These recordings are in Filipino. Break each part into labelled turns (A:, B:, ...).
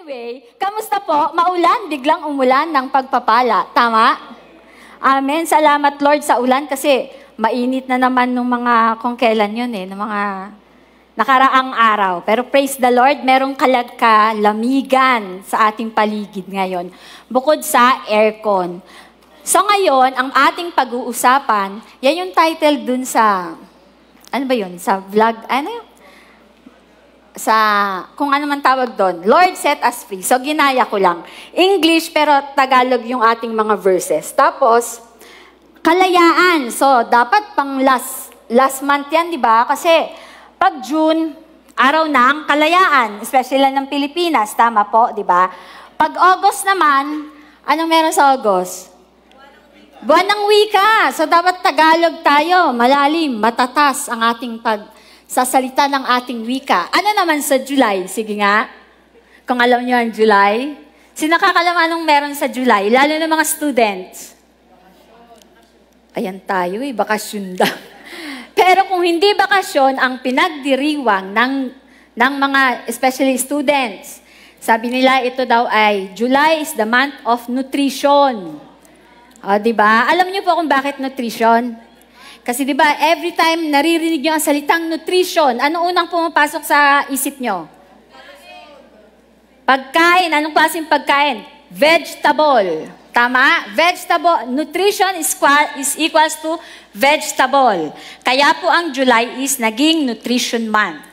A: Anyway, kamusta po? Maulan, biglang umulan ng pagpapala. Tama? Amen. Salamat Lord sa ulan kasi mainit na naman nung mga kung kailan yun nung mga nakaraang araw. Pero praise the Lord, merong kalamigan sa ating paligid ngayon. Bukod sa aircon. So ngayon, ang ating pag-uusapan, yan yung title dun sa, ano ba yun? Sa vlog, ano yun? Sa, kung ano man tawag doon, Lord set us free. So, ginaya ko lang. English, pero Tagalog yung ating mga verses. Tapos, kalayaan. So, dapat pang last month yan, di ba? Kasi, pag June, araw ng kalayaan, especially ng Pilipinas. Tama po, di ba? Pag August naman, anong meron sa August? Buwan ng wika. So, dapat Tagalog tayo. Malalim, matatas ang ating sa salita ng ating wika. Ano naman sa July? Sige nga. Kung alam niyo ang July. Sino nakakalaman anong meron sa July? Lalo na mga students. Ayan tayo bakasyon daw. Pero kung hindi bakasyon, ang pinagdiriwang ng mga, especially students, sabi nila ito daw ay, July is the month of nutrition. O, diba? Alam niyo po kung bakit nutrition? Kasi di ba every time naririnig nyo ang salitang nutrition, ano unang pumapasok sa isip nyo? Pagkain. Anong klaseng pagkain? Vegetable. Tama? Vegetable. Nutrition is equals to vegetable. Kaya po ang July is naging nutrition month.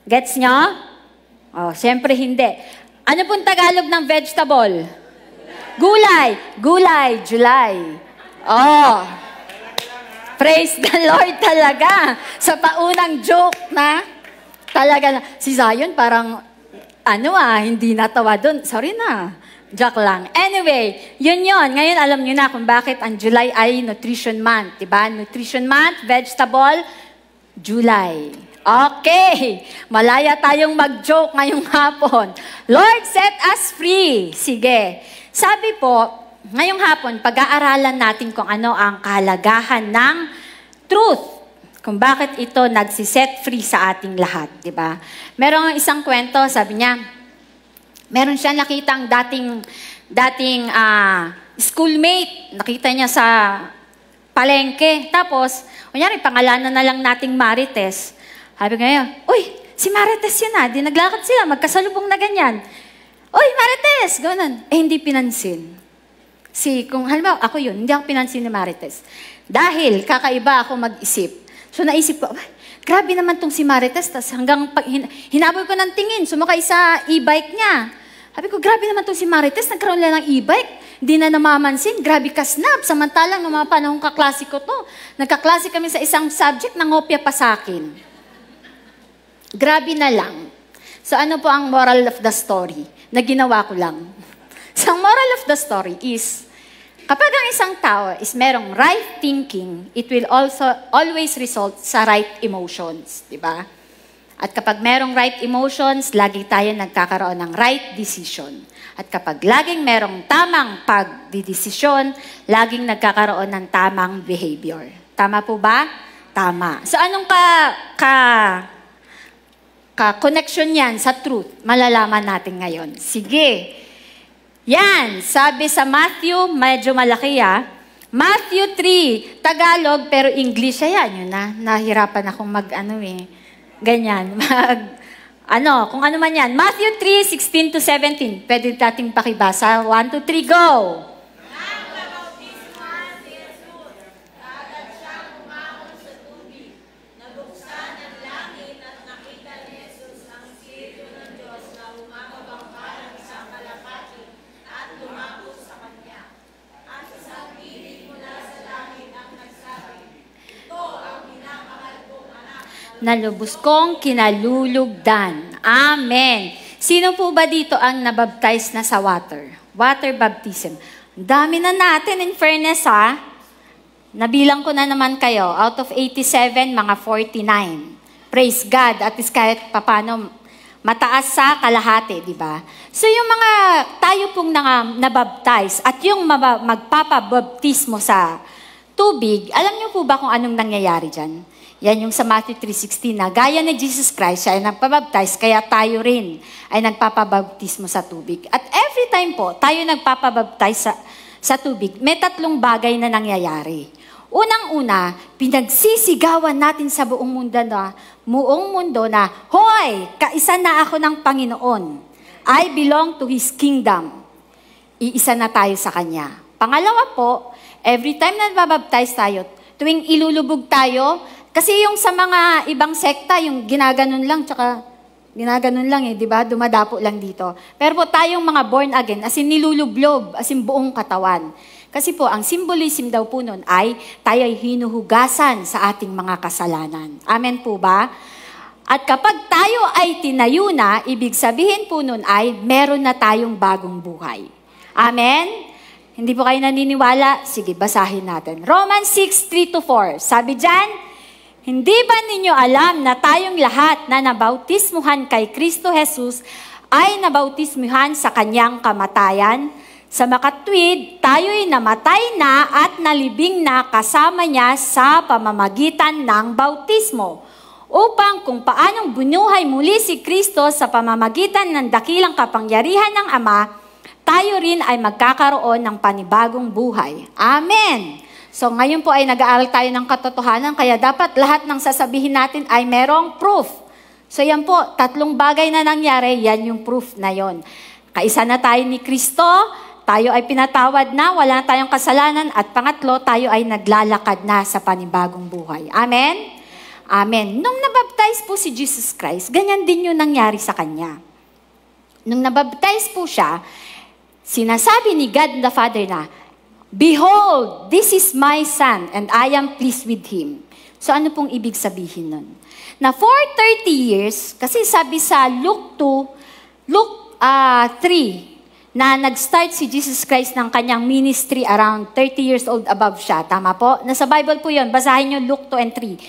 A: Gets nyo? Oh, siyempre hindi. Ano pong Tagalog ng vegetable? Gulay. Gulay. July. Oh. Praise the Lord talaga. Sa paunang joke na, talaga na, si Zion parang, hindi natawa doon. Sorry na. Joke lang. Anyway, yun. Ngayon alam nyo na kung bakit ang July ay Nutrition Month. Diba? Nutrition Month, vegetable, July. Okay. Malaya tayong mag-joke ngayong hapon. Lord, set us free. Sige. Sabi po, ngayong hapon, pag-aaralan natin kung ano ang kahalagahan ng truth. Kung bakit ito nagsiset free sa ating lahat, di ba? Merong isang kwento, sabi niya, meron siya nakitang dating schoolmate, nakita niya sa palengke. Tapos, kunyari, pangalanan na lang nating Marites. Sabi niya, uy, si Marites yun di naglakad sila, magkasalubong na ganyan. Uy, Marites! Ganun. Hindi pinansin. Kung halimbawa, ako yun, hindi ako pinansin ni Marites. Dahil kakaiba ako mag-isip. So naisip ko, grabe naman tong si Marites. Tapos hanggang hinabol ko ng tingin, sumakay sa e-bike niya. Sabi ko, grabe naman tong si Marites, nagkaroon lang ng e-bike. Hindi na namamansin, grabe ka snap. Samantalang ng mga panahong kaklase ko to. Nagkaklase kami sa isang subject, nangopya pa sa akin. Grabe na lang. So ano po ang moral of the story? Na ginawa ko lang. So, ang moral of the story is, kapag ang isang tao is merong right thinking, it will also always result sa right emotions, di ba? At kapag merong right emotions, lagi tayo nagkakaroon ng right decision. At kapag laging merong tamang pagdidesisyon, laging nagkakaroon ng tamang behavior. Tama po ba? Tama. So, anong connection yan sa truth? Malalaman natin ngayon. Sige. Yan, sabi sa Matthew, medyo malaki Matthew 3, Tagalog, pero English yan. Yun nahirapan akong ganyan. Kung ano man yan. Matthew 3, 16-17. Pwede natin pakibasa. 1, 2, 3, go! Na lubos kong kinalulugdan. Amen. Sino po ba dito ang nabaptize na sa water? Water baptism. Dami na natin, in fairness Nabilang ko na naman kayo. Out of 87, mga 49. Praise God. At least kahit papano, mataas sa kalahati, di ba? So yung mga tayo pong nabaptize at yung magpapabaptismo sa tubig, alam niyo po ba kung anong nangyayari dyan? Yan yung sa Matthew 3:16 na gaya ni Jesus Christ, siya ay nagpabaptize, kaya tayo rin ay nagpapabaptismo sa tubig. At every time po, tayo nagpapabaptize sa tubig, may 3 bagay na nangyayari. Unang-una, pinagsisigawan natin sa buong mundo na, hoy, kaisa na ako ng Panginoon. I belong to His kingdom. Iisa na tayo sa Kanya. Pangalawa po, every time na nababaptize tayo, tuwing ilulubog tayo, kasi yung sa mga ibang sekta, yung ginaganon lang, tsaka ginaganon lang di ba? Dumadapo lang dito. Pero po tayong mga born again, as in nilulublob, as in buong katawan. Kasi po, ang symbolism daw po nun ay, tayo ay hinuhugasan sa ating mga kasalanan. Amen po ba? At kapag tayo ay tinayo na, ibig sabihin po nun ay, meron na tayong bagong buhay. Amen? Hindi po kayo naniniwala? Sige, basahin natin. Romans 6:3-4. Sabi dyan, hindi ba ninyo alam na tayong lahat na nabautismuhan kay Kristo Jesus ay nabautismuhan sa Kanyang kamatayan? Sa makatwid, tayo'y namatay na at nalibing na kasama niya sa pamamagitan ng bautismo, upang kung paanong bunuhay muli si Kristo sa pamamagitan ng dakilang kapangyarihan ng Ama, tayo rin ay magkakaroon ng panibagong buhay. Amen! So ngayon po ay nag-aaral tayo ng katotohanan, kaya dapat lahat ng sasabihin natin ay merong proof. So yan po, 3 bagay na nangyari, yan yung proof na yon. Kaisa na tayo ni Kristo, tayo ay pinatawad na, wala tayong kasalanan, at pangatlo, tayo ay naglalakad na sa panibagong buhay. Amen? Amen. Nung nabaptize po si Jesus Christ, ganyan din yung nangyari sa Kanya. Nung nabaptize po siya, sinasabi ni God the Father na, behold, this is my Son, and I am pleased with Him. So ano pong ibig sabihin nun? Na for 30 years, kasi sabi sa Luke 3, na nag-start si Jesus Christ ng kanyang ministry around 30 years old above siya. Tama po? Nasa Bible po yun. Basahin nyo Luke 2 and 3.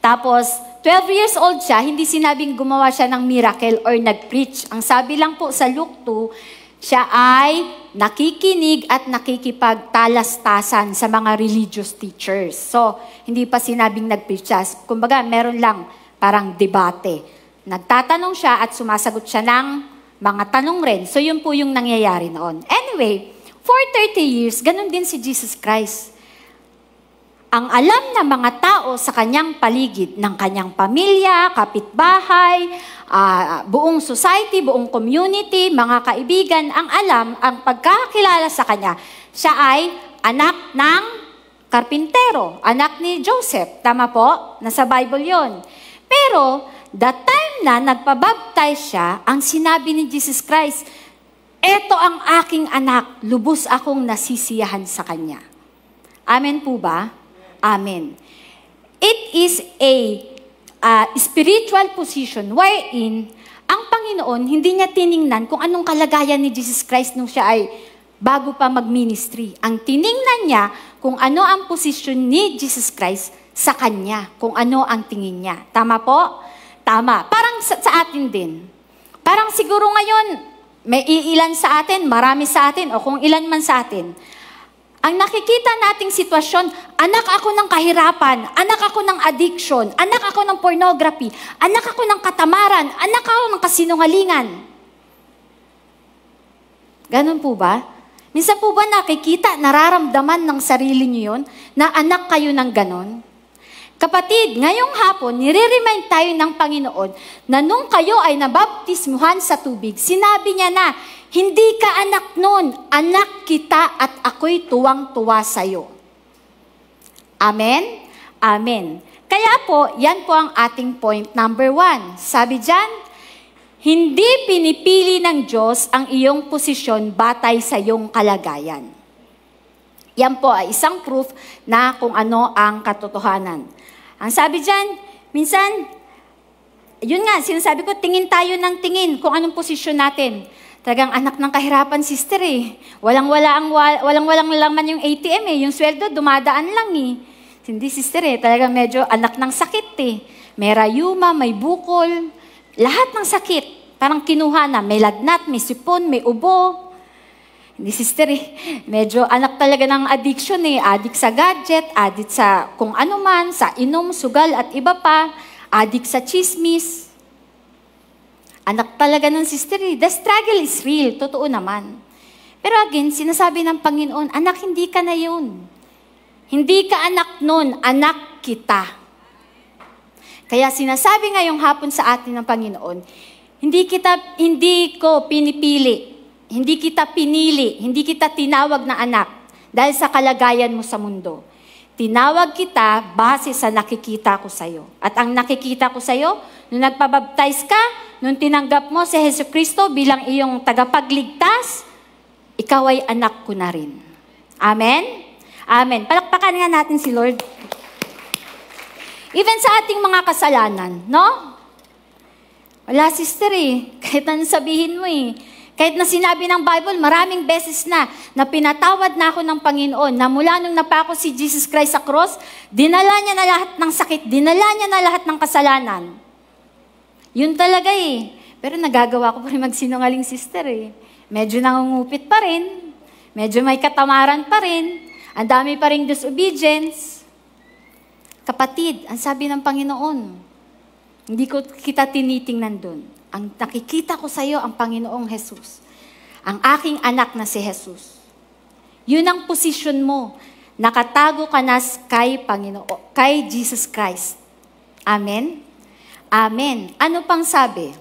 A: Tapos, 12 years old siya, hindi sinabing gumawa siya ng miracle or nag-preach. Ang sabi lang po sa Luke 2, siya ay nakikinig at nakikipagtalastasan sa mga religious teachers. So, hindi pa sinabing nag-preach siya. Kumbaga, meron lang parang debate. Nagtatanong siya at sumasagot siya ng mga tanong rin. So, yun po yung nangyayari noon. Anyway, for 30 years, ganun din si Jesus Christ. Ang alam ng mga tao sa kanyang paligid, ng kanyang pamilya, kapitbahay, buong society, buong community, mga kaibigan, ang alam, ang pagkakilala sa kanya, siya ay anak ng karpintero, anak ni Joseph. Tama po? Nasa Bible yon. Pero, the time na nagpabaptize siya, ang sinabi ni Jesus Christ, eto ang aking anak, lubos akong nasisiyahan sa kanya. Amen po ba? Amen. It is a spiritual position wherein ang Panginoon hindi niya tiningnan kung anong kalagayan ni Jesus Christ nung siya ay bago pa mag-ministry. Ang tiningnan niya kung ano ang posisyon ni Jesus Christ sa kanya, kung ano ang tingin niya. Tama po? Tama. Parang sa atin din. Parang siguro ngayon, may ilan sa atin, marami sa atin, o kung ilan man sa atin, ang nakikita nating sitwasyon, anak ako ng kahirapan, anak ako ng addiction, anak ako ng pornography, anak ako ng katamaran, anak ako ng kasinungalingan. Ganun po ba? Minsan po ba nakikita, nararamdaman ng sarili niyo yun, na anak kayo ng ganun? Kapatid, ngayong hapon, nire-remind tayo ng Panginoon na nung kayo ay nabaptismuhan sa tubig, sinabi niya na, hindi ka anak nun, anak kita at ako'y tuwang-tuwa sa'yo. Amen? Amen. Kaya po, yan po ang ating point number 1. Sabi dyan, hindi pinipili ng Diyos ang iyong posisyon batay sa iyong kalagayan. Yan po ay isang proof na kung ano ang katotohanan. Ang sabi dyan, minsan, yun nga, sinasabi ko, tingin tayo ng tingin kung anong posisyon natin. Talagang anak ng kahirapan, sister eh. Walang-walang laman yung ATM eh. Yung sweldo, dumadaan lang eh. Hindi, sister eh. Talagang medyo anak ng sakit eh. May rayuma, may bukol. Lahat ng sakit. Parang kinuha na. May lagnat, may sipon, may ubo.
B: Hindi sister medyo anak talaga ng addiction Addict sa gadget, addict sa kung ano man, sa inom, sugal at iba pa, addict sa chismis. Anak talaga ng sister The struggle is real, totoo naman. Pero again, sinasabi ng Panginoon, anak, hindi ka na yun. Hindi ka anak nun, anak kita. Kaya sinasabi ngayong hapon sa atin ng Panginoon, hindi ko pinipili, hindi kita pinili, hindi kita tinawag na anak dahil sa kalagayan mo sa mundo. Tinawag kita base sa nakikita ko sa'yo. At ang nakikita ko sa'yo, nung nagpabaptize ka, nung tinanggap mo si Jesucristo bilang iyong tagapagligtas, ikaw ay anak ko na rin. Amen? Amen. Palakpakan nga natin si Lord. Even sa ating mga kasalanan, no? Wala sister kahit na sabihin mo Kahit na sinabi ng Bible, maraming beses na pinatawad na ako ng Panginoon, na mula nung napako si Jesus Christ sa cross, dinala niya na lahat ng sakit, dinala niya na lahat ng kasalanan. Yun talaga Pero nagagawa ko pa rin magsinungaling sister Medyo nangungupit pa rin, medyo may katamaran pa rin, ang dami pa rin disobedience. Kapatid, ang sabi ng Panginoon, hindi ko kita tinitingnan dun. Ang nakikita ko sa iyo, ang Panginoong Jesus. Ang aking anak na si Jesus. Yun ang posisyon mo. Nakatago ka na kay Jesus Christ. Amen? Amen. Ano pang sabi?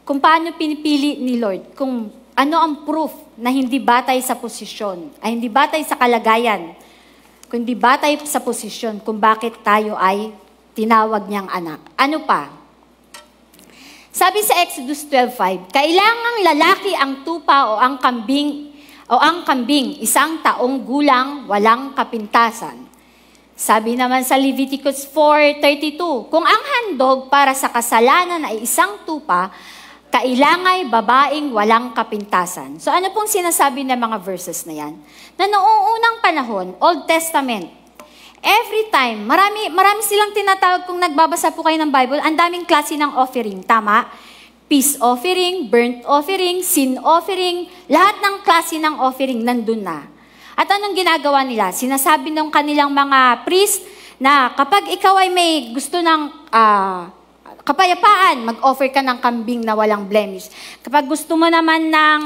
B: Kung paano pinipili ni Lord? Kung ano ang proof na hindi batay sa posisyon, ay hindi batay sa kalagayan, kundi batay sa posisyon kung bakit tayo ay tinawag niyang anak. Ano pa? Sabi sa Exodus 12:5, kailangang lalaki ang tupa o ang kambing, 1 taong gulang, walang kapintasan. Sabi naman sa Leviticus 4:32, kung ang handog para sa kasalanan ay 1 tupa, kailangan babaeng walang kapintasan. So ano pong sinasabi ng mga verses na yan? Na noong unang panahon, Old Testament, every time, marami silang tinatawag kung nagbabasa po kayo ng Bible, ang daming klase ng offering, tama? Peace offering, burnt offering, sin offering, lahat ng klase ng offering nandun na. At anong ginagawa nila? Sinasabi ng kanilang mga priest na kapag ikaw ay may gusto ng kapayapaan, mag-offer ka ng kambing na walang blemish. Kapag gusto mo naman ng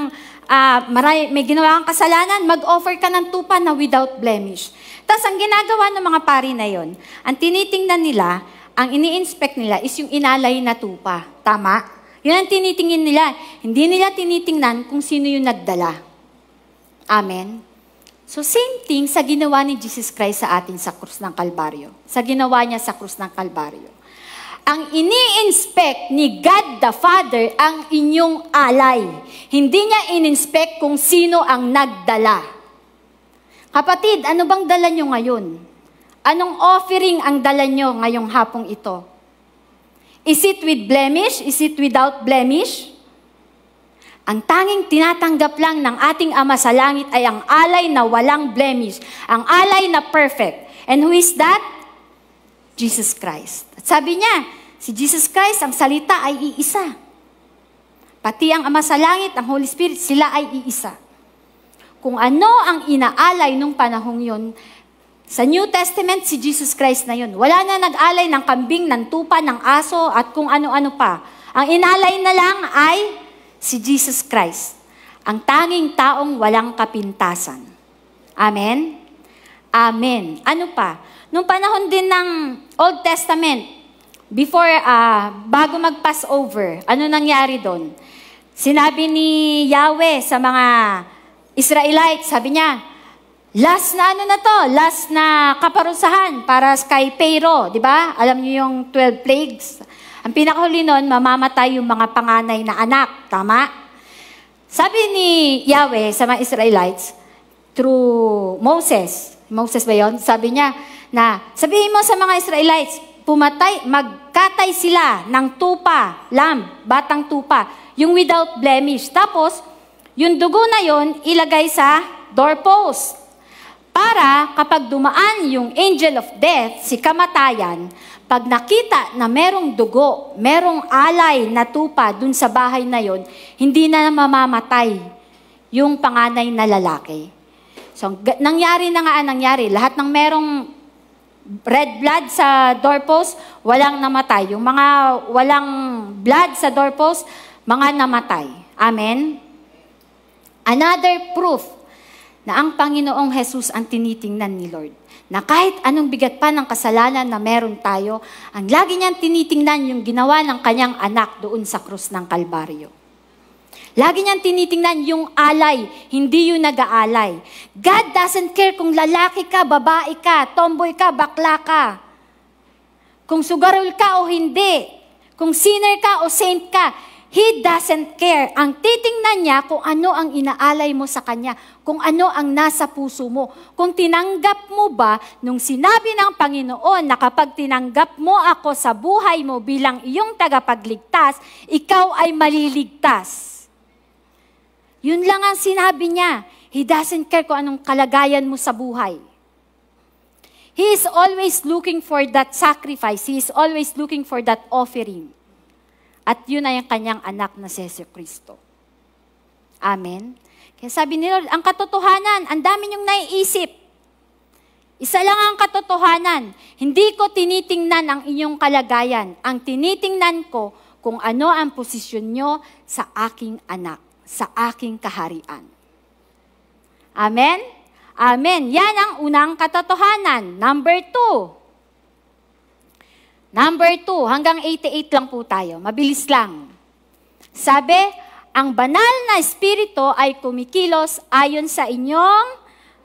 B: may ginawa kang kasalanan, mag-offer ka ng tupa na without blemish. Tapos ang ginagawa ng mga pari na yon, ang tinitingnan nila, ang ini-inspect nila is yung inalay na tupa. Tama? Yun ang tinitingin nila. Hindi nila tinitingnan kung sino yung nagdala. Amen? So same thing sa ginawa ni Jesus Christ sa atin sa krus ng Kalbaryo. Sa ginawa niya sa krus ng Kalbaryo. Ang ini-inspect ni God the Father ang inyong alay. Hindi niya in-inspect kung sino ang nagdala. Kapatid, ano bang dala nyo ngayon? Anong offering ang dala nyo ngayong hapong ito? Is it with blemish? Is it without blemish? Ang tanging tinatanggap lang ng ating Ama sa Langit ay ang alay na walang blemish. Ang alay na perfect. And who is that? Jesus Christ. At sabi niya, si Jesus Christ, ang salita ay iisa. Pati ang Ama sa Langit, ang Holy Spirit, sila ay iisa. Kung ano ang inaalay nung panahong yon, sa New Testament, si Jesus Christ na yun. Wala na nag-alay ng kambing, ng tupa, ng aso, at kung ano-ano pa. Ang inalay na lang ay si Jesus Christ. Ang tanging taong walang kapintasan. Amen? Amen. Ano pa? Nung panahon din ng Old Testament, bago mag-Passover, ano nangyari doon? Sinabi ni Yahweh sa mga Israelites, sabi niya, last na kaparusahan para kay Pharaoh, di ba? Alam niyo yung 12 plagues. Ang pinakahuli nun, mamamatay yung mga panganay na anak, tama? Sabi ni Yahweh sa mga Israelites, through Moses ba yun? Sabi niya, sabihin mo sa mga Israelites, magkatay sila ng tupa, batang tupa, yung without blemish. Tapos, yung dugo na yon ilagay sa doorpost. Para kapag dumaan yung angel of death, si kamatayan, pag nakita na merong dugo, merong alay na tupa dun sa bahay na yon, hindi na mamamatay yung panganay na lalaki. So, nangyari. Lahat ng merong red blood sa doorpost, walang namatay. Yung mga walang blood sa doorpost, mga namatay. Amen? Another proof na ang Panginoong Jesus ang tinitingnan ni Lord. Na kahit anong bigat pa ng kasalanan na meron tayo, ang lagi niyang tinitingnan yung ginawa ng kanyang anak doon sa krus ng Kalbaryo. Lagi niyang tinitingnan yung alay, hindi yung nag-aalay. God doesn't care kung lalaki ka, babae ka, tomboy ka, bakla ka. Kung sugarol ka o hindi. Kung sinner ka o saint ka. He doesn't care. Ang titingnan niya kung ano ang inaalay mo sa Kanya, kung ano ang nasa puso mo. Kung tinanggap mo ba nung sinabi ng Panginoon na kapag tinanggap mo ako sa buhay mo bilang iyong tagapagligtas, ikaw ay maliligtas. Yun lang ang sinabi niya. He doesn't care kung anong kalagayan mo sa buhay. He is always looking for that sacrifice. He is always looking for that offering. At yun ay ang kanyang anak na si Jesucristo. Amen? Kaya sabi ni Lord, ang katotohanan, ang dami niyong naiisip. Isa lang ang katotohanan. Hindi ko tinitingnan ang inyong kalagayan. Ang tinitingnan ko kung ano ang posisyon nyo sa aking anak, sa aking kaharian. Amen? Amen. Yan ang unang katotohanan. Number 2. Number 2, hanggang 88 lang po tayo. Mabilis lang. Sabi, ang banal na espiritu ay kumikilos ayon sa inyong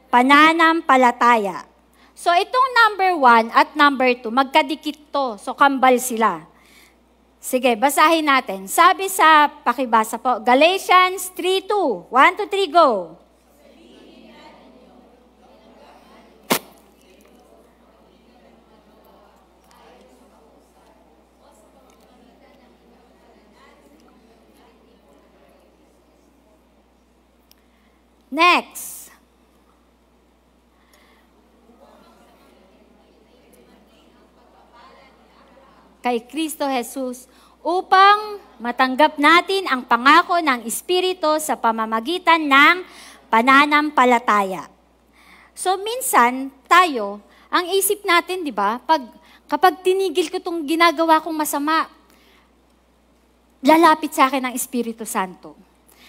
B: pananampalataya. So itong number 1 at number 2, magkadikit to. So kambal sila. Sige, basahin natin. Sabi sa, pakibasa po, Galatians 3:2. 1 to 3, go. Next. Kay Kristo Jesus upang matanggap natin ang pangako ng Espiritu sa pamamagitan ng pananampalataya. So minsan tayo, ang isip natin, di ba, kapag tinigil ko itong ginagawa kong masama, lalapit sa akin ang Espiritu Santo.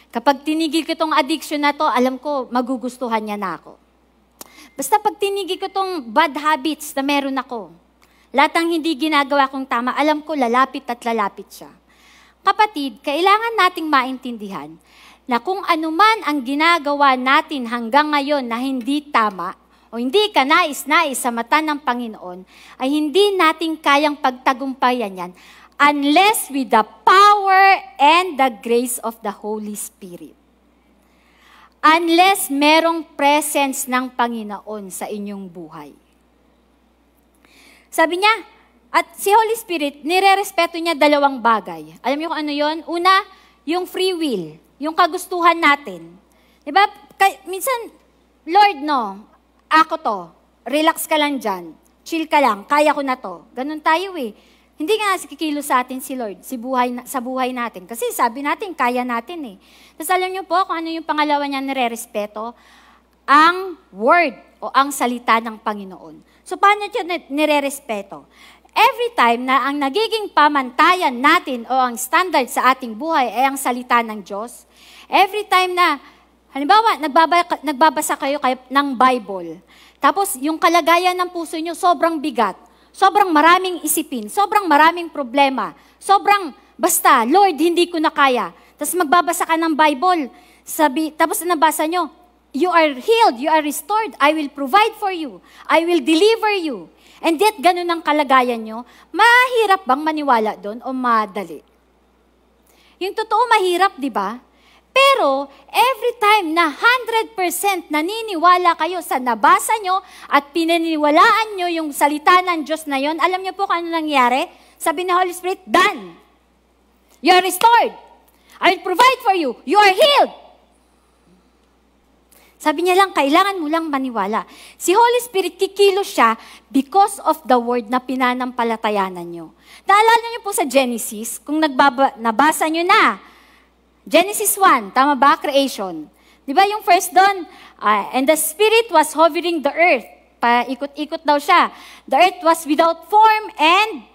B: Kapag tinigil ko itong addiction na to, alam ko, magugustuhan niya na ako. Basta pag tinigil ko itong bad habits na meron ako, lahat ng hindi ginagawa kong tama, alam ko, lalapit at lalapit siya. Kapatid, kailangan nating maintindihan na kung anuman ang ginagawa natin hanggang ngayon na hindi tama, o hindi ka nais-nais sa mata ng Panginoon, ay hindi natin kayang pagtagumpayan yan, unless with the power and the grace of the Holy Spirit. Unless merong presence ng Panginoon sa inyong buhay. Sabi niya, at si Holy Spirit, nirerespeto niya 2 bagay. Alam niyo kung ano yon? Una, yung free will, yung kagustuhan natin. Diba? Minsan, Lord, no, ako to, relax ka lang dyan, chill ka lang, kaya ko na to. Ganun tayo eh. Hindi nga kikilos sa atin si Lord sa buhay natin. Kasi sabi natin, kaya natin eh. Tapos alam niyo po kung ano yung pangalawa niya nirerespeto? Ang word o ang salita ng Panginoon. So paano niya nirerespeto? Every time na ang nagiging pamantayan natin o ang standard sa ating buhay ay ang salita ng Diyos, every time na, halimbawa, nagbabasa kayo ng Bible, tapos yung kalagayan ng puso niyo sobrang bigat, sobrang maraming isipin, sobrang maraming problema, sobrang, basta, Lord, hindi ko na kaya. Tapos magbabasa ka ng Bible, tapos nabasa nyo, you are healed, you are restored, I will provide for you, I will deliver you. And yet, ganun ang kalagayan nyo, mahirap bang maniwala doon o madali? Yung totoo mahirap, di ba? Pero, every time na 100% naniniwala kayo sa nabasa nyo at pinaniniwalaan nyo yung salita ng Diyos na yon, alam nyo po kung ano nangyari? Sabi ni Holy Spirit, done. You are restored. I will provide for you. You are healed. Sabi niya lang, kailangan mo lang maniwala. Si Holy Spirit, kikilos siya because of the word na pinanampalatayanan nyo. Naalala nyo po sa Genesis, kung nabasa nyo na, Genesis 1, tama ba? Creation. Di ba yung first doon? And the Spirit was hovering the earth. Paikot-ikot daw siya. The earth was without form and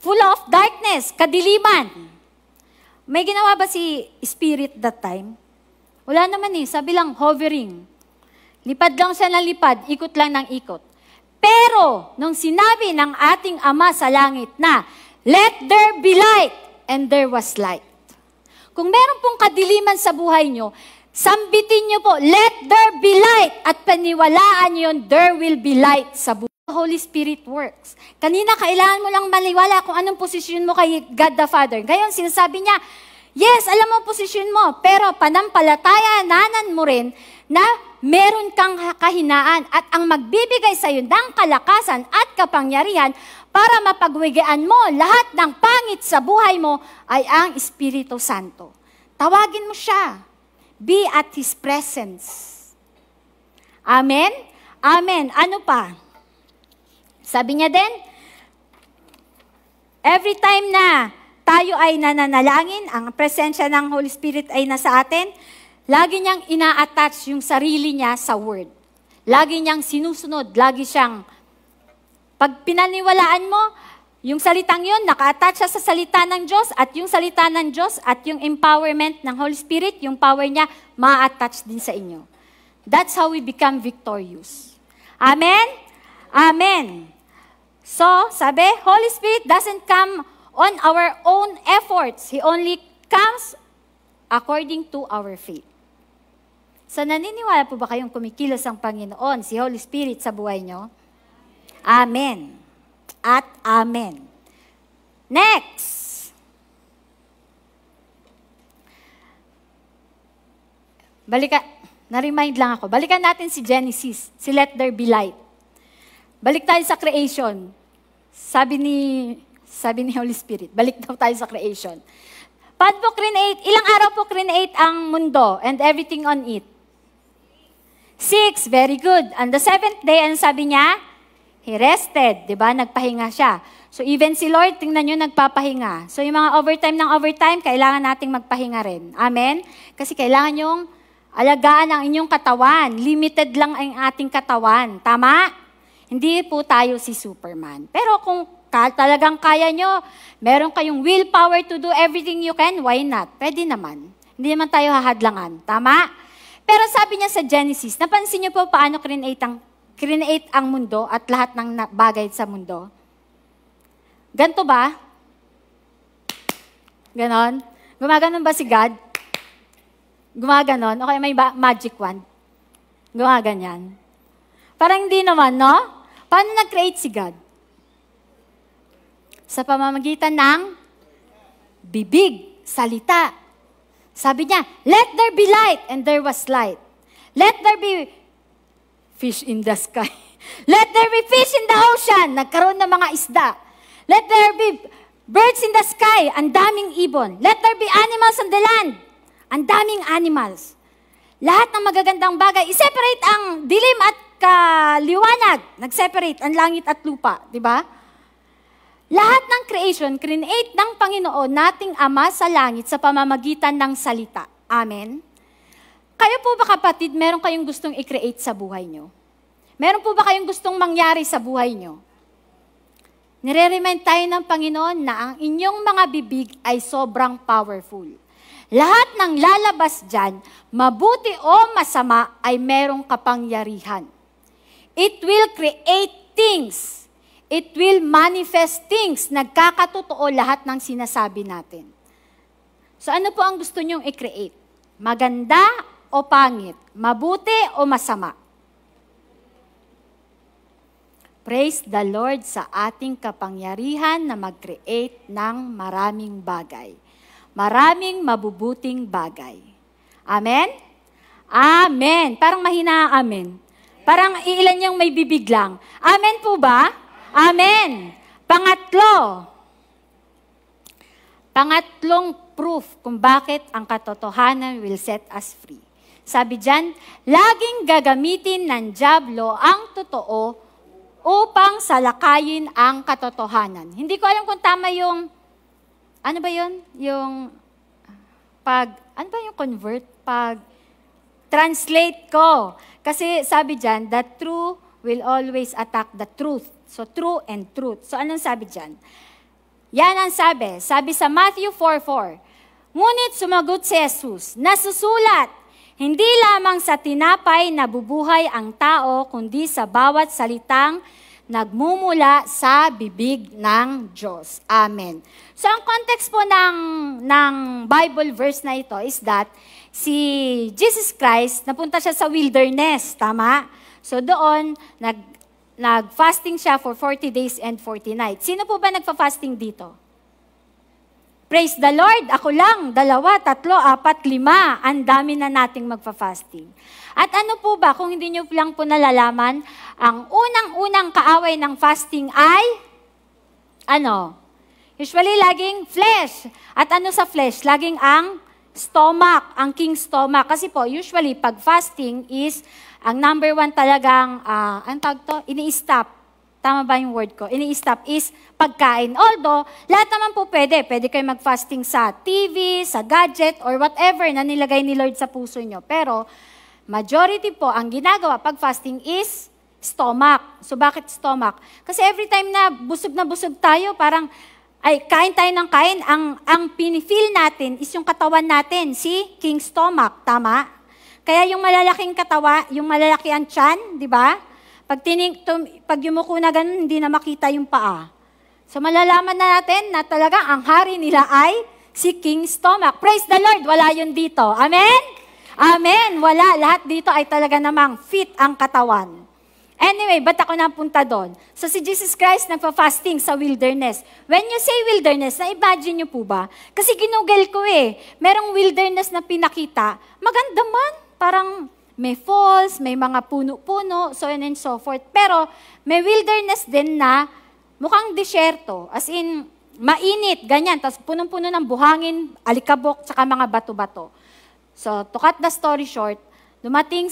B: full of darkness, kadiliman. May ginawa ba si Spirit that time? Wala naman sabi lang, hovering. Lipad lang siya ng lipad, ikot lang ng ikot. Pero, nung sinabi ng ating Ama sa langit na, let there be light, and there was light. Kung meron pong kadiliman sa buhay nyo, sambitin nyo po, let there be light, at paniwalaan nyo yun, there will be light sa buhay. Holy Spirit works. Kanina, kailangan mo lang maniwala kung anong posisyon mo kay God the Father. Ngayon, sinasabi niya, yes, alam mo posisyon mo, pero panampalatayaanan mo rin na meron kang kahinaan at ang magbibigay sa iyo ng kalakasan at kapangyarihan para mapagwigaan mo lahat ng pangit sa buhay mo ay ang Espiritu Santo. Tawagin mo siya. Be at His presence. Amen? Amen. Ano pa? Sabi niya din, every time na tayo ay nananalangin, ang presensya ng Holy Spirit ay nasa atin, lagi niyang ina-attach yung sarili niya sa Word. Lagi niyang sinusunod, lagi siyang, pag pinaniwalaan mo, yung salitang yun, naka-attach siya sa salita ng Diyos, at yung salita ng Diyos, at yung empowerment ng Holy Spirit, yung power niya, ma-attach din sa inyo. That's how we become victorious. Amen? Amen. So, sabi, Holy Spirit doesn't come on our own efforts. He only comes according to our faith. So, naniniwala po ba kayong kumikilos ang Panginoon, si Holy Spirit sa buhay nyo? Amen. At amen. Next. Na-remind lang ako. Balikan natin si Genesis, si Let There Be Light. Balik tayo sa creation. Sabi ni Holy Spirit, balik daw tayo sa creation. Paano po create? Ilang araw po create ang mundo and everything on it? 6, very good. On the 7th day, ano sabi niya? He rested, di ba? Nagpahinga siya. So even si Lord, tingnan nyo, nagpapahinga. So yung mga overtime, kailangan nating magpahinga rin. Amen? Kasi kailangan yung alagaan ang inyong katawan. Limited lang ang ating katawan. Tama? Hindi po tayo si Superman. Pero kung talagang kaya nyo, meron kayong willpower to do everything you can, why not? Pwede naman. Hindi naman tayo hahadlangan. Tama? Pero sabi niya sa Genesis, napansin niyo po paano create ang mundo at lahat ng bagay sa mundo? Ganto ba? Ganon? Gumaganon ba si God? Gumaganon? Okay, may magic wand? Gumaganyan? Parang hindi naman, no? Paano nag-create si God? Sa pamamagitan ng bibig, salita. Sabi niya, let there be light, and there was light. Let there be fish in the sky. Let there be fish in the ocean. Nagkaroon ng mga isda. Let there be birds in the sky. Ang daming ibon. Let there be animals on the land. Ang daming animals. Lahat ng magagandang bagay. I-separate ang dilim at kaliwanag. Nag-separate ang langit at lupa. Diba? Lahat ng creation, create ng Panginoon nating Ama sa langit sa pamamagitan ng salita. Amen? Kayo po ba kapatid, meron kayong gustong i-create sa buhay nyo? Meron po ba kayong gustong mangyari sa buhay nyo? Nire-remind tayo ng Panginoon na ang inyong mga bibig ay sobrang powerful. Lahat ng lalabas dyan, mabuti o masama, ay merong kapangyarihan. It will create things. It will manifest things. Nagkakatotoo lahat ng sinasabi natin. So ano po ang gusto nyong i-create? Maganda o pangit? Mabuti o masama? Praise the Lord sa ating kapangyarihan na mag-create ng maraming bagay. Maraming mabubuting bagay. Amen? Amen. Parang mahina ang amen. Parang iilan yung may bibig lang. Amen po ba? Amen. Pangatlong proof kung bakit ang katotohanan will set us free. Sabi dyan, laging gagamitin ng dyablo ang totoo upang salakayin ang katotohanan. Hindi ko alam kung tama yung, ano ba yun? Yung, ano ba yung convert? translate ko. Kasi sabi dyan, the true will always attack the truth. So, true and truth. So, anong sabi dyan? Yan ang sabi. Sabi sa Matthew 4:4, ngunit sumagot si Jesus, nasusulat, hindi lamang sa tinapay nabubuhay ang tao, kundi sa bawat salitang nagmumula sa bibig ng Diyos. Amen. So, ang context po ng Bible verse na ito is that si Jesus Christ, napunta siya sa wilderness, tama? So, doon, nag-fasting siya for 40 days and 40 nights. Sino po ba nagpa-fasting dito? Praise the Lord! Ako lang, 2, 3, 4, 5. Ang dami na nating magpa-fasting. At ano po ba, kung hindi nyo lang po nalalaman, ang unang-unang kaaway ng fasting ay, usually laging flesh. At ano sa flesh? Laging ang stomach, ang king stomach. Kasi po, usually, pag fasting is, ang number 1 talagang, ang tawag to? Ini-stop. Tama ba yung word ko? Ini-stop is pagkain. Although, lahat naman po pwede. Pwede kayo mag-fasting sa TV, sa gadget, or whatever na nilagay ni Lord sa puso nyo. Pero, majority po, ang ginagawa pag fasting is stomach. So, bakit stomach? Kasi every time na busog tayo, parang, kain tayo ng kain, ang pinifeel natin is yung katawan natin, si king stomach, tama? Kaya yung malalaking yung malalaki ang tiyan, di ba? Pag yumuko na ganun, hindi na makita yung paa. So malalaman na natin na talaga ang hari nila ay si king stomach. Praise the Lord, wala yun dito. Amen? Amen, wala. Lahat dito ay talaga namang fit ang katawan. Anyway, ba't ako napunta doon? So si Jesus Christ nagpa-fasting sa wilderness. When you say wilderness, na-imagine nyo po ba? Kasi ginugel ko merong wilderness na pinakita. Maganda man, parang may falls, may mga puno-puno, so on and so forth. Pero may wilderness din na mukhang disyerto. As in, mainit, ganyan. Tapos punong-puno ng buhangin, alikabok, tsaka mga bato-bato. So, to cut the story short, dumating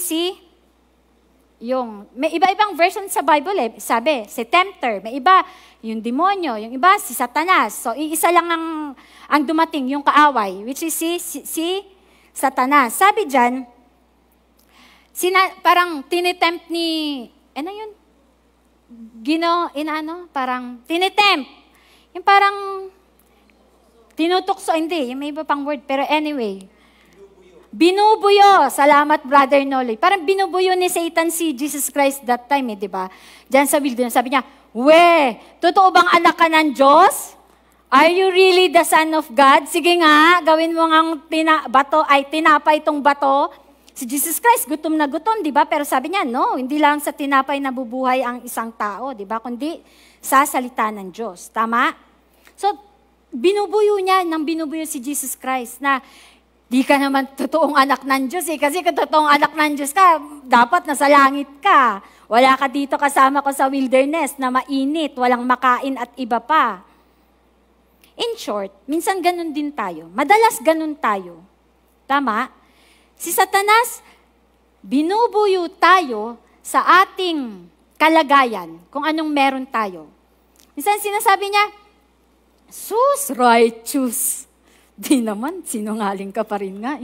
B: may iba-ibang version sa Bible Sabi, si tempter, may iba, yung demonyo, yung iba, si Satanas. So, iisa lang ang dumating, yung kaaway, which is si Satanas. Sabi dyan, parang tinitempt ni, parang tinitempt. Yung parang, tinutukso, hindi, yung may iba pang word, pero anyway, binubuyo. Salamat, Brother Noli. Parang binubuyo ni Satan si Jesus Christ that time, di ba? Diyan sa wilderness, sabi niya, totoo bang anak ka ng Diyos? Are you really the Son of God? Sige nga, gawin mo ngang tinapay itong bato. Si Jesus Christ, gutom na gutom, di ba? Pero sabi niya, no, hindi lang sa tinapay nabubuhay ang isang tao, di ba? Kundi sa salita ng Diyos. Tama? So, binubuyo si Jesus Christ na, di ka naman totoong anak ng Diyos Kasi kung totoong anak ng Diyos ka, dapat nasa langit ka. Wala ka dito kasama ko sa wilderness na mainit, walang makain at iba pa. In short, minsan ganun din tayo. Madalas ganun tayo. Tama? Si Satanas, binubuyo tayo sa ating kalagayan, kung anong meron tayo. Minsan sinasabi niya, sus, righteous. Di naman, sinungaling ka pa rin nga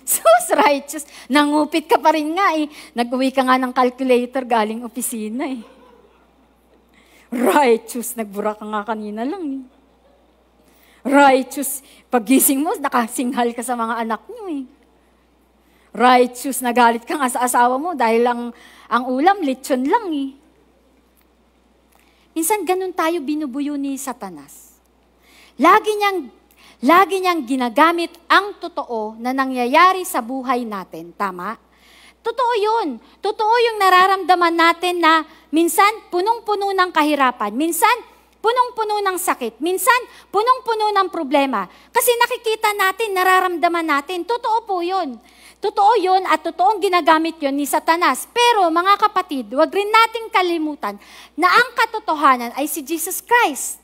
B: Sus, righteous. Nangupit ka pa rin nga Nag-uwi ka nga ng calculator galing opisina Righteous. Nagbura ka nga kanina lang Righteous. Pagising mo, nakasinghal ka sa mga anak niyo Righteous. Nagalit ka nga sa asawa mo dahil ang ulam, lechon lang Minsan ganun tayo binubuyo ni Satanas. Lagi niyang ginagamit ang totoo na nangyayari sa buhay natin. Tama? Totoo yun. Totoo yung nararamdaman natin na minsan punong-puno ng kahirapan. Minsan punong-puno ng sakit. Minsan punong-puno ng problema. Kasi nakikita natin, nararamdaman natin. Totoo po yun. Totoo yun at totoong ginagamit yun ni Satanas. Pero mga kapatid, huwag rin nating kalimutan na ang katotohanan ay si Jesus Christ.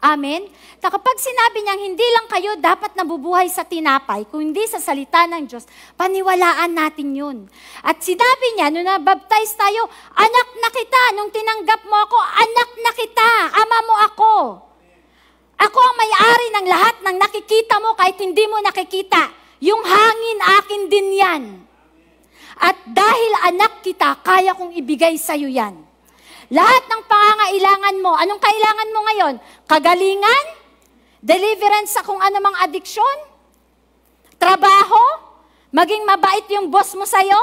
B: Amen? Na kapag sinabi niyang hindi lang kayo dapat nabubuhay sa tinapay, kundi sa salita ng Diyos, paniwalaan natin yun. At sinabi niya, nung nabaptize tayo, anak na kita, nung tinanggap mo ako, anak na kita, ama mo ako. Ako ang may-ari ng lahat ng nakikita mo kahit hindi mo nakikita. Yung hangin, akin din yan. At dahil anak kita, kaya kong ibigay sa'yo yan. Lahat ng pangangailangan mo, anong kailangan mo ngayon? Kagalingan? Deliverance sa kung anumang adiksyon? Trabaho? Maging mabait yung boss mo sa'yo?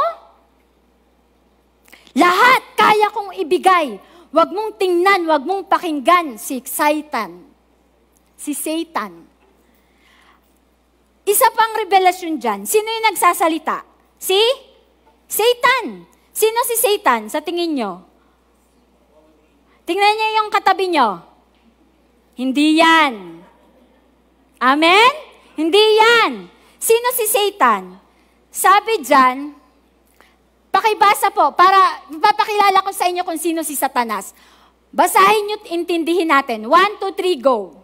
B: Lahat kaya kong ibigay. Huwag mong tingnan, huwag mong pakinggan si Satan. Si Satan. Isa pang revelasyon dyan. Sino yung nagsasalita? Si Satan. Sino si Satan sa tingin nyo? Tingnan niyo yung katabi nyo. Hindi yan. Amen? Hindi yan. Sino si Satan? Sabi dyan, pakibasa po, para mapapakilala ko sa inyo kung sino si Satanas. Basahin nyo, intindihin natin. 1, 2, 3, go.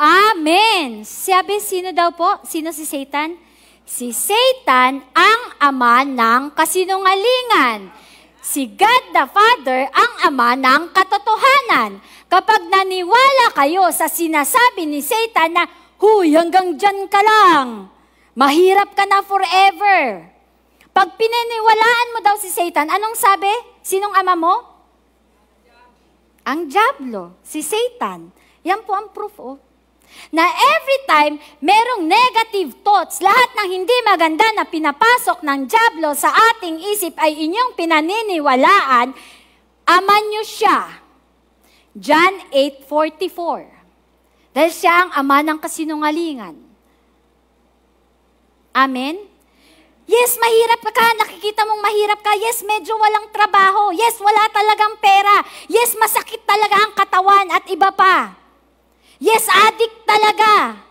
B: Amen. Sabi, sino daw po? Sino si Satan? Si Satan ang ama ng kasinungalingan. Si God the Father ang ama ng katotohanan. Kapag naniwala kayo sa sinasabi ni Satan na, huy, hanggang dyan ka lang. Mahirap ka na forever. Pag pininiwalaan mo daw si Satan, anong sabi? Sinong ama mo? Ang diablo, si Satan. Yan po ang proof, oh. Na every time merong negative thoughts, lahat ng hindi maganda na pinapasok ng diablo sa ating isip ay inyong pinaniniwalaan, ama nyo siya. John 8:44. Dahil siya ang ama ng kasinungalingan. Amen? Yes, mahirap ka. Nakikita mong mahirap ka. Yes, medyo walang trabaho. Yes, wala talagang pera. Yes, masakit talaga ang katawan at iba pa. Yes, addict talaga.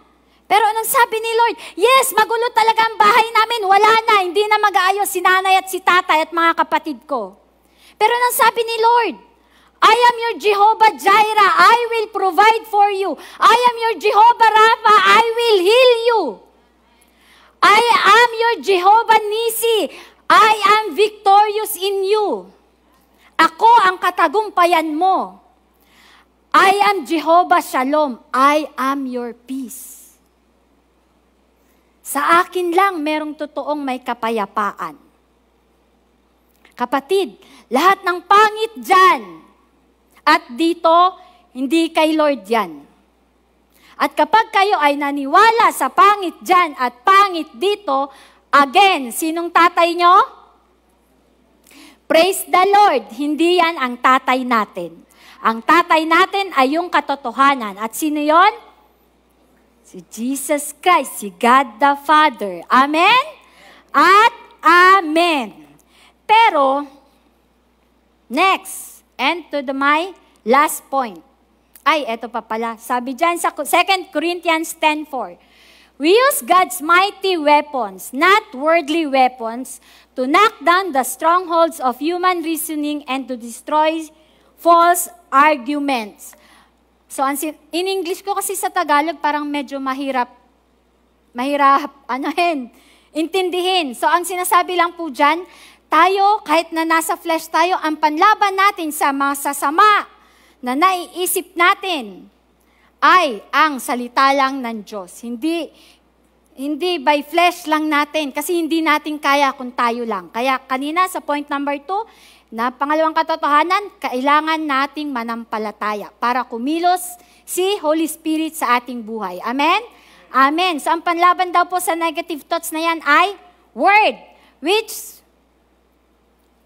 B: Pero anong sabi ni Lord? Yes, magulo talaga ang bahay namin. Wala na, hindi na mag-aayos si nanay at si tatay at mga kapatid ko. Pero anong sabi ni Lord? I am your Jehovah Jireh. I will provide for you. I am your Jehovah Rapha. I will heal you. I am your Jehovah Nisi. I am victorious in you. Ako ang katagumpayan mo. I am Jehovah Shalom. I am your peace. Sa akin lang merong totoong may kapayapaan. Kapatid, lahat ng pangit dyan at dito, hindi kay Lord yan. At kapag kayo ay naniwala sa pangit dyan at pangit dito, again, sinong tatay nyo? Praise the Lord, hindi yan ang tatay natin. Ang tatay natin ay yung katotohanan. At sino yon? Si Jesus Christ, si God the Father. Amen? At Amen. Pero, next, and to my last point. Ay, eto pa pala. Sabi dyan sa 2 Corinthians 10:4. We use God's mighty weapons, not worldly weapons, to knock down the strongholds of human reasoning and to destroy false arguments. So, in English ko kasi sa Tagalog, parang medyo mahirap intindihin. So, ang sinasabi lang po dyan, tayo, kahit na nasa flesh tayo, ang panlaban natin sa mga sasama na naiisip natin ay ang salita lang ng Diyos. Hindi by flesh lang natin, kasi hindi natin kaya kung tayo lang. Kaya kanina sa point number 2, na pangalawang katotohanan, kailangan nating manampalataya para kumilos si Holy Spirit sa ating buhay. Amen? Amen. So ang panlaban daw po sa negative thoughts na yan ay word, which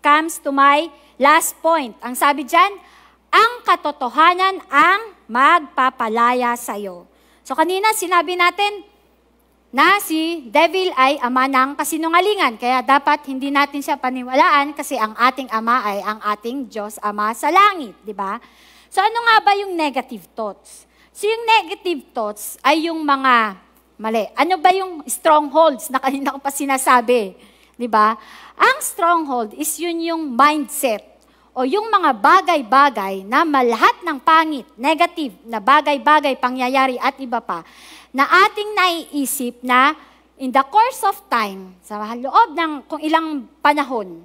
B: comes to my last point. Ang sabi dyan, ang katotohanan ang magpapalaya sa'yo. So kanina sinabi natin, na si devil ay ama ng kasinungalingan. Kaya dapat hindi natin siya paniwalaan kasi ang ating ama ay ang ating Diyos Ama sa langit, di ba? So ano nga ba yung negative thoughts? So yung negative thoughts ay yung mga mali. Ano ba yung strongholds na kanina ko pa sinasabi? Di ba? Ang stronghold is yun yung mindset o yung mga bagay-bagay na lahat ng pangit, negative na bagay-bagay, pangyayari at iba pa, na ating naiisip na in the course of time, sa loob ng kung ilang panahon,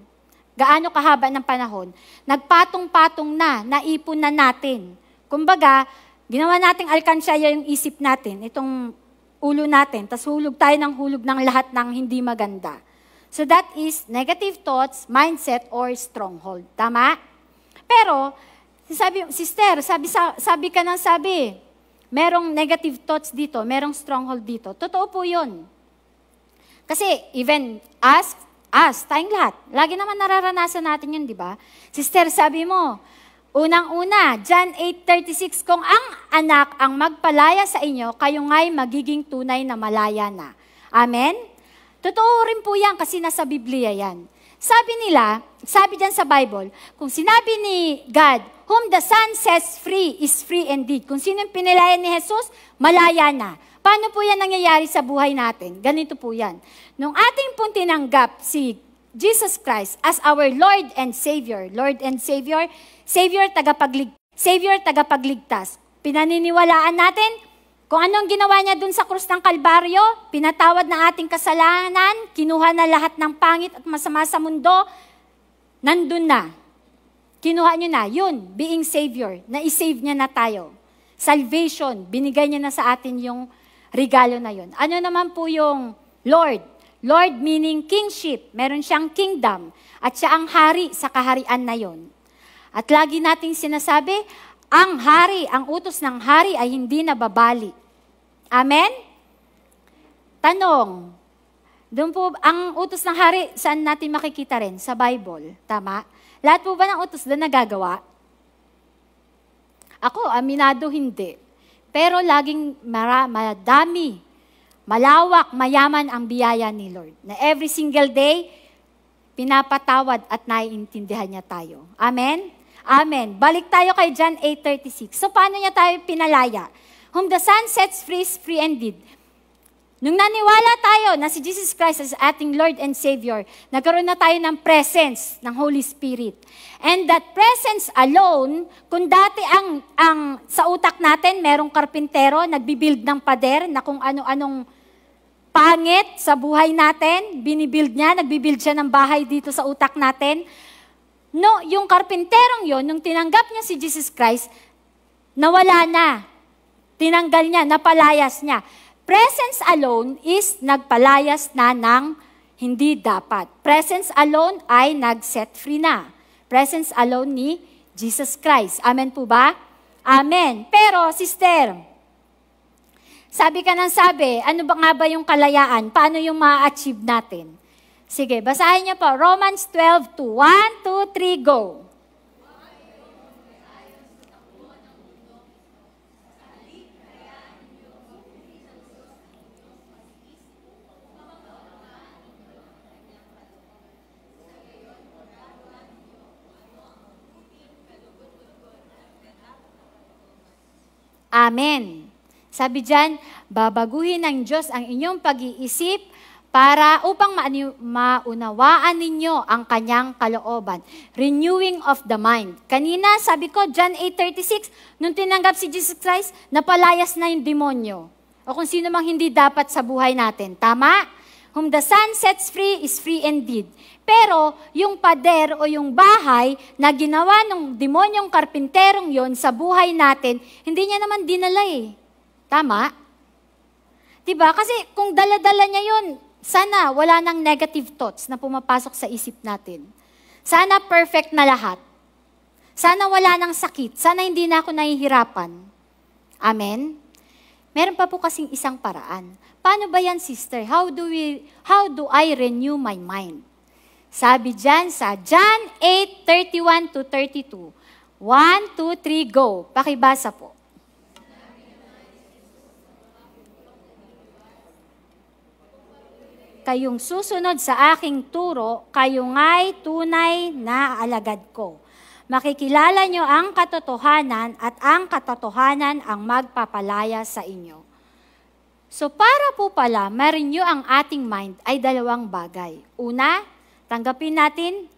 B: gaano kahaba ng panahon, nagpatong-patong na, naipon na natin. Kumbaga, ginawa nating alkansya yung isip natin, itong ulo natin, tas hulog tayo ng hulog ng lahat ng hindi maganda. So that is negative thoughts, mindset, or stronghold. Tama? Pero, sister, sabi ka ng sabi, merong negative thoughts dito, merong stronghold dito. Totoo po yun. Kasi even us, tayong lahat, lagi naman nararanasan natin yun, di ba? Sister, sabi mo, unang-una, John 8:36, kung ang anak ang magpalaya sa inyo, kayo nga'y magiging tunay na malaya na. Amen? Totoo rin po yan kasi nasa Biblia yan. Sabi dyan sa Bible, kung sinabi ni God, whom the Son sets free is free indeed. Kung sino yung pinilaya ni Jesus, malaya na. Paano po yan nangyayari sa buhay natin? Ganito po yan. Nung ating pong tinanggap si Jesus Christ as our Lord and Savior, Savior tagapagligtas. Pinaniniwalaan natin kung anong ginawa niya dun sa krus ng Kalbaryo, pinatawad na ating kasalanan, kinuha na lahat ng pangit at masama sa mundo, nandun na. Kinuha niyo na, yun, being Savior, na-save niya na tayo. Salvation, binigay niya na sa atin yung regalo na yun. Ano naman po yung Lord? Lord meaning kingship, meron siyang kingdom, at siya ang hari sa kaharian na yun. At lagi nating sinasabi, ang hari, ang utos ng hari ay hindi nababali. Amen? Tanong, doon po, ang utos ng hari, saan natin makikita rin? Sa Bible. Tama? Lahat po ba ng utos doon nagagawa? Ako, aminado hindi. Pero laging madami, malawak, mayaman ang biyaya ni Lord. Na every single day, pinapatawad at naiintindihan niya tayo. Amen? Amen. Balik tayo kay John 8:36. So, paano niya tayo pinalaya? Whom the Son sets free is free indeed. Nung naniwala tayo na si Jesus Christ as ating Lord and Savior, nagkaroon na tayo ng presence ng Holy Spirit. And that presence alone, kung dati ang sa utak natin, merong karpintero, nagbibuild ng pader na kung ano-anong pangit sa buhay natin, binibuild niya, nagbibuild siya ng bahay dito sa utak natin. No, yung karpinterong yon, nung tinanggap niya si Jesus Christ, nawala na. Tinanggal niya, napalayas niya. Presence alone is nagpalayas na ng hindi dapat. Presence alone ay nag-set free na. Presence alone ni Jesus Christ. Amen po ba? Amen. Pero, sister, sabi ka ng sabi, ano ba nga ba yung kalayaan? Paano yung ma-achieve natin? Sige, basahin niyo po. Romans 12:2. 1, 2, 3, go. Amen. Sabi diyan, babaguhin ng Diyos ang inyong pag-iisip para upang maunawaan ninyo ang kanyang kalooban. Renewing of the mind. Kanina, sabi ko, John 8:36, nung tinanggap si Jesus Christ, napalayas na yung demonyo. O kung sino mang hindi dapat sa buhay natin. Tama? Whom the Son sets free is free indeed. Pero, yung pader o yung bahay na ginawa ng demonyong karpinterong yon sa buhay natin, hindi niya naman dinala eh. Tama? Diba? Kasi kung dala-dala niya yun, sana wala nang negative thoughts na pumapasok sa isip natin. Sana perfect na lahat. Sana wala nang sakit. Sana hindi na ako nahihirapan. Amen? Meron pa po kasing isang paraan. Paano ba yan, sister? How do I renew my mind? Sabi dyan sa John 8:31-32. 1, 2, 3, go. Pakibasa po. Kayong susunod sa aking turo, kayo nga'y tunay na alagad ko. Makikilala nyo ang katotohanan at ang katotohanan ang magpapalaya sa inyo. So para po pala, ma-renew ang ating mind ay dalawang bagay. Una, tanggapin natin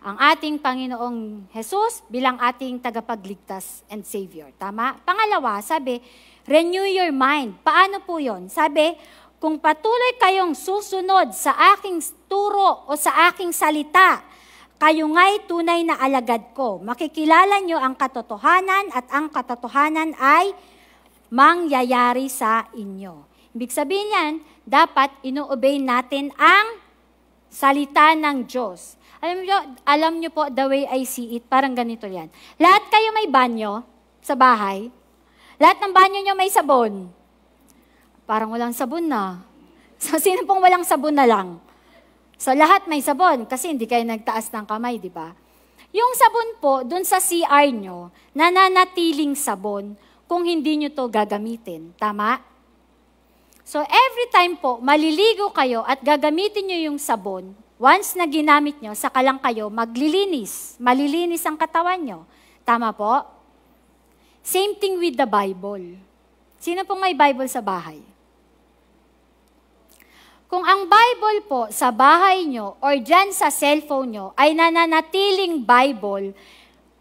B: ang ating Panginoong Jesus bilang ating tagapagligtas and Savior. Tama? Pangalawa, sabi, renew your mind. Paano po yon? Sabi, kung patuloy kayong susunod sa aking turo o sa aking salita, kayo nga'y tunay na alagad ko. Makikilala nyo ang katotohanan at ang katotohanan ay mangyayari sa inyo. Ibig sabihin yan, dapat ino-obey natin ang salita ng Diyos. Alam nyo po, the way I see it, parang ganito yan. Lahat kayo may banyo sa bahay. Lahat ng banyo nyo may sabon. Parang walang sabon na. So, sino pong walang sabon na lang? So, lahat may sabon kasi hindi kayo nagtaas ng kamay, di ba? Yung sabon po, dun sa CR nyo, nananatiling sabon kung hindi nyo to gagamitin. Tama? So, every time po, maliligo kayo at gagamitin nyo yung sabon, once na ginamit nyo, saka lang kayo maglilinis. Malilinis ang katawan nyo. Tama po? Same thing with the Bible. Sino pong may Bible sa bahay? Kung ang Bible po sa bahay nyo or dyan sa cellphone nyo ay nananatiling Bible,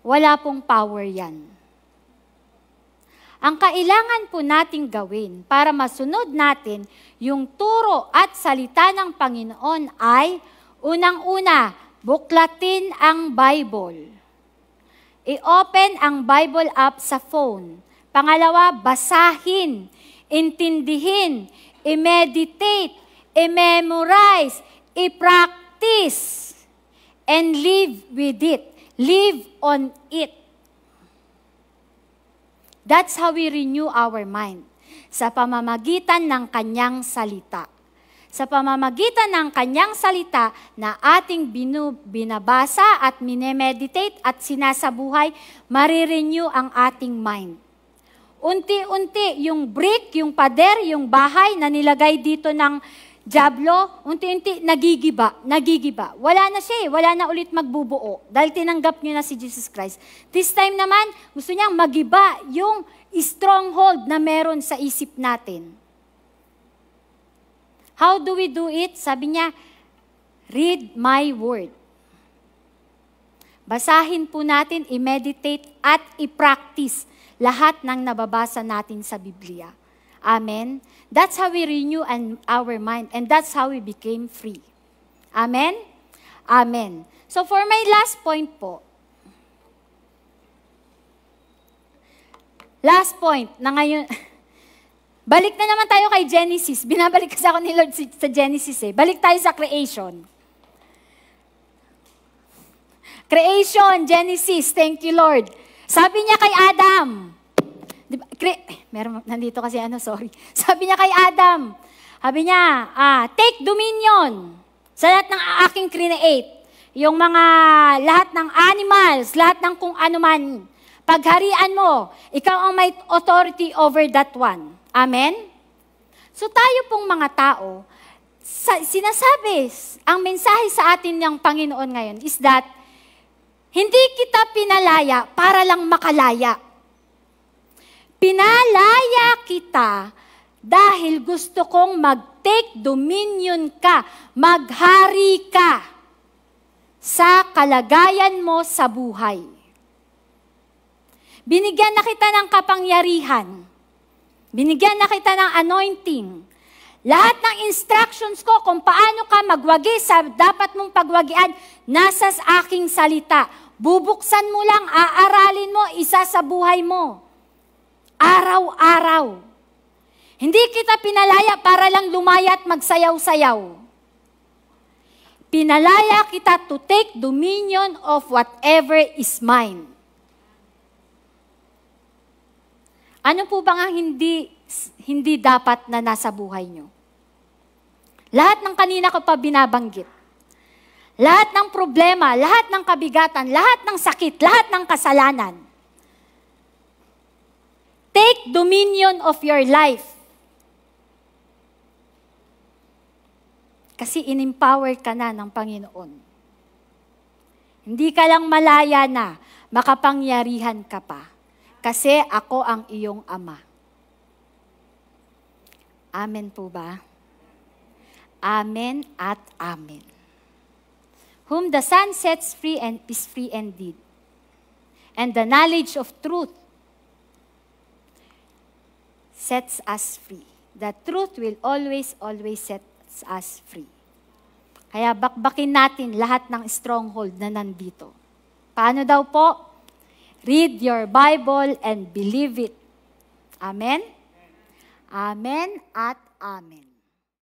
B: wala pong power yan. Ang kailangan po nating gawin para masunod natin yung turo at salita ng Panginoon ay, unang-una, buklatin ang Bible. I-open ang Bible app sa phone. Pangalawa, basahin, intindihin, i-meditate, i-memorize, i-practice, and live with it. Live on it. That's how we renew our mind. Sa pamamagitan ng kanyang salita. Sa pamamagitan ng kanyang salita na ating binabasa at minemeditate at sinasabuhay, marirenew ang ating mind. Unti-unti, yung brick, yung pader, yung bahay na nilagay dito ng Diablo, unti-unti nagigiba. Wala na siya, wala na ulit magbubuo dahil tinanggap niyo na si Jesus Christ. This time naman, gusto niyang magiba yung stronghold na meron sa isip natin. How do we do it? Sabi niya, read my word. Basahin po natin, i-meditate at i-practice lahat ng nababasa natin sa Biblia. Amen? That's how we renew our mind and that's how we became free. Amen? Amen. So for my last point po, last point na ngayon, balik na naman tayo kay Genesis. Binabalik kasi ako ni Lord sa Genesis eh. Balik tayo sa creation. Creation, Genesis, thank you Lord. Sabi niya kay Adam, diba, nandito kasi sorry. Sabi niya kay Adam, sabi niya, take dominion sa lahat ng aking create. Yung mga, lahat ng animals, lahat ng kung ano man. Pagharian mo, ikaw ang may authority over that one. Amen? So tayo pong mga tao, sinasabi, ang mensahe sa atin ng Panginoon ngayon is that, hindi kita pinalaya para lang makalaya. Pinalaya kita dahil gusto kong mag-take dominion ka, maghari ka sa kalagayan mo sa buhay. Binigyan na kita ng kapangyarihan. Binigyan na kita ng anointing. Lahat ng instructions ko kung paano ka magwagi sa dapat mong pagwagian, nasa aking salita. Bubuksan mo lang, aaralin mo, isa sa buhay mo. Araw-araw. Hindi kita pinalaya para lang lumaya at magsayaw-sayaw. Pinalaya kita to take dominion of whatever is mine. Ano po ba nga hindi dapat na nasa buhay nyo? Lahat ng kanina ko pa binabanggit. Lahat ng problema, lahat ng kabigatan, lahat ng sakit, lahat ng kasalanan. Take dominion of your life. Kasi in-empower ka na ng Panginoon. Hindi ka lang malaya na, makapangyarihan ka pa. Kasi ako ang iyong Ama. Amen po ba? Amen at amen. Whom the Son sets free and is free indeed. And the knowledge of truth sets us free. The truth will always set us free. Kaya bakbakin natin lahat ng stronghold na nandito. Paano daw po? Read your Bible and believe it. Amen? Amen at amen.